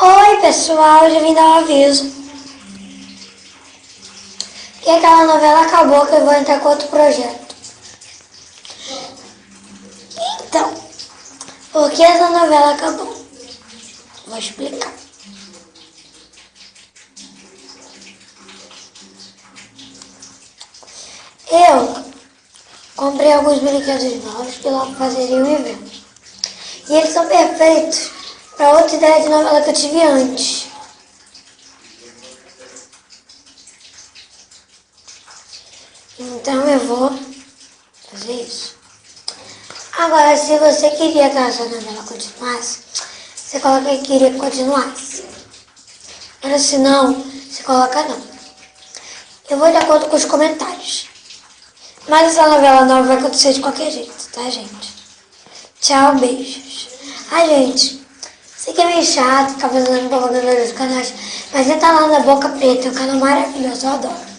Oi pessoal, já vim dar um aviso que aquela novela acabou, que eu vou entrar com outro projeto. Então, por que essa novela acabou? Vou explicar. Eu comprei alguns brinquedos novos que logo fazeriam um evento. E eles são perfeitos para outra ideia de novela que eu tive antes. Então eu vou fazer isso. Agora, se você queria que essa novela continuasse, você coloca que queria que continuasse. Agora, se não, você coloca não. Eu vou de acordo com os comentários. Mas essa novela nova vai acontecer de qualquer jeito, tá, gente? Tchau, beijos. Ai, gente, sei que é meio chato ficar fazendo propaganda dos canais, mas entra lá na Boca Preta, é um canal maravilhoso, eu adoro.